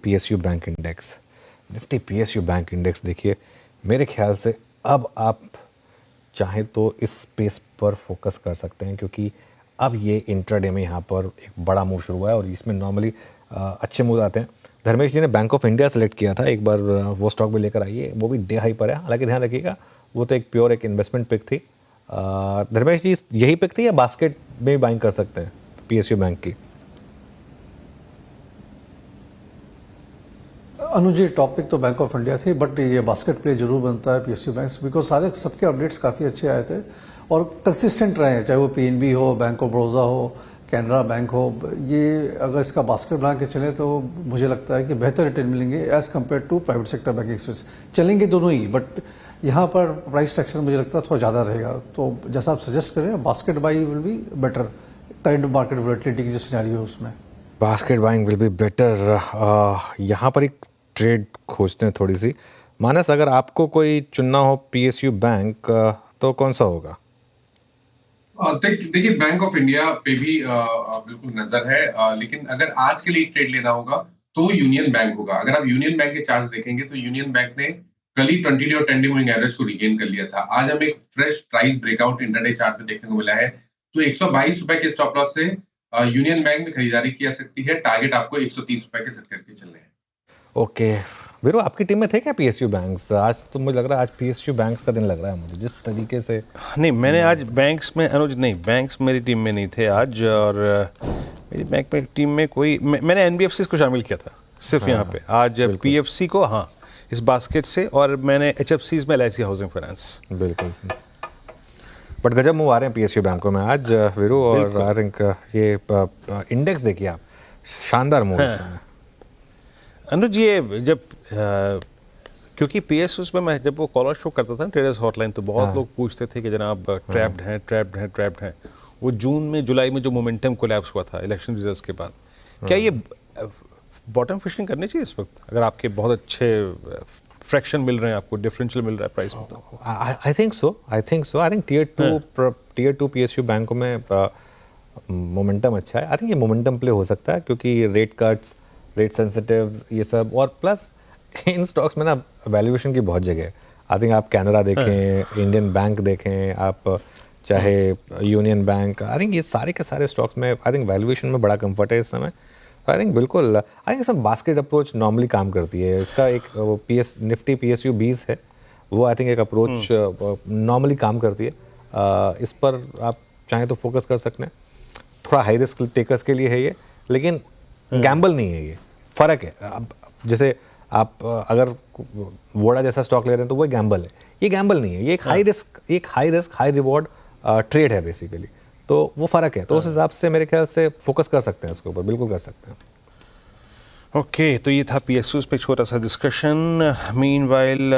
PSU bank index, Nifty PSU bank index देखिए, मेरे ख्याल से अब आप चाहें तो इस स्पेस पर फोकस कर सकते हैं, क्योंकि अब ये इंट्राडे में यहाँ पर एक बड़ा मूव शुरू हुआ है और इसमें नॉर्मली अच्छे मूव आते हैं। धर्मेश जी ने बैंक ऑफ इंडिया सेलेक्ट किया था, एक बार वो स्टॉक भी लेकर आइए, वो भी डे हाई पर है, हालांकि ध्यान रखिएगा वो तो एक प्योर एक इन्वेस्टमेंट पिक थी। धर्मेश जी यही पिक थी या बास्केट में भी बाइंग कर सकते हैं PSU बैंक की? अनुज जी, टॉपिक तो बैंक ऑफ इंडिया थी, बट ये बास्केट प्ले जरूर बनता है PSU बैंक, बिकॉज सारे सबके अपडेट्स काफ़ी अच्छे आए थे और कंसिस्टेंट रहे हैं, चाहे वो PNB हो, बैंक ऑफ बड़ौदा हो, कैनरा बैंक हो। ये अगर इसका बास्केट बना के चले तो मुझे लगता है कि बेहतर रिटर्न मिलेंगे as compared to private sector banking space. चलेंगे दोनों ही, बट यहाँ पर प्राइस स्ट्रक्चर मुझे लगता है थोड़ा ज़्यादा रहेगा। तो जैसा आप सजेस्ट करें, basket by will be better current market volatility की जो सिनेरियो है उसमें। Basket buying will be better. यहाँ पर एक ट्रेड खोजते हैं थोड़ी सी। मानस, अगर आपको कोई चुनना हो PSU बैंक तो कौन सा होगा? देखिए, बैंक ऑफ इंडिया पे भी बिल्कुल नजर है, लेकिन अगर आज के लिए एक ट्रेड लेना होगा तो यूनियन बैंक होगा। अगर आप यूनियन बैंक के चार्ट्स देखेंगे तो यूनियन बैंक ने कल ही 20 डे और 10 डे मूविंग एवरेज को रिगेन कर लिया था। आज हमें एक fresh price breakout intraday chart में देखने को मिला है, तो 122 रुपए के स्टॉप लॉस से यूनियन बैंक में खरीदारी की जा सकती है। टारगेट आपको 130 रुपए के सेट करके चलने हैं। ओके वीरू, आपकी टीम में थे क्या PSU बैंक्स? आज तो मुझे लग रहा है आज PSU बैंक्स का दिन लग रहा है मुझे, जिस तरीके से। नहीं, मैंने आज बैंक्स में, अनुज नहीं, बैंक्स मेरी टीम में नहीं थे आज, और मेरी बैंक में टीम में कोई, मैंने NBFCs को शामिल किया था सिर्फ यहाँ पे आज, PFC को हाँ इस बास्केट से, और मैंने HFCs में LIC हाउसिंग फाइनेंस। बिल्कुल, बट गजब मूव आ रहे हैं PSU बैंकों में आज वीरू, और आई थिंक ये इंडेक्स देखिए आप, शानदार मूव इस समय। अनुज, ये जब क्योंकि PSUs में मैं जब वो कॉलर शो करता था ट्रेडर्स हॉटलाइन, तो बहुत लोग पूछते थे कि जनाब ट्रैप्ड हैं। वो जून में जुलाई में जो मोमेंटम कोलैप्स हुआ था इलेक्शन रिजल्ट्स के बाद, क्या ये बॉटम फिशिंग करनी चाहिए इस वक्त, अगर आपके बहुत अच्छे फ्रैक्शन मिल रहे हैं, आपको डिफरेंशियल मिल रहा है प्राइस में? तो I think so. I think tier two PSU बैंकों में मोमेंटम अच्छा है। आई थिंक ये मोमेंटम प्ले हो सकता है, क्योंकि रेट कट्स, रेट सेंसिटिव, ये सब, और प्लस इन स्टॉक्स में ना वैल्यूएशन की बहुत जगह है। आई थिंक आप कैनरा देखें, इंडियन बैंक देखें, आप चाहे यूनियन बैंक, आई थिंक ये सारे के सारे स्टॉक्स में आई थिंक वैल्यूएशन में बड़ा कंफर्ट है इस समय। आई थिंक बिल्कुल, आई थिंक इसमें बास्केट अप्रोच नॉर्मली काम करती है। इसका एक निफ्टी PSU 20 है, वो आई थिंक एक अप्रोच नॉर्मली काम करती है। इस पर आप चाहें तो फोकस कर सकते हैं। थोड़ा हाई रिस्क टेकर्स के लिए है ये, लेकिन गैम्बल नहीं है, ये फ़र्क है। अब जैसे आप अगर वोडा जैसा स्टॉक ले रहे हैं तो वो गैम्बल है, ये गैम्बल नहीं है, ये एक high risk high reward trade है बेसिकली, तो वो फ़र्क है। तो उस हिसाब से मेरे ख्याल से फोकस कर सकते हैं इसके ऊपर, बिल्कुल कर सकते हैं। ओके, तो ये था PSUs पे छोटा सा डिस्कशन। मीनवाइल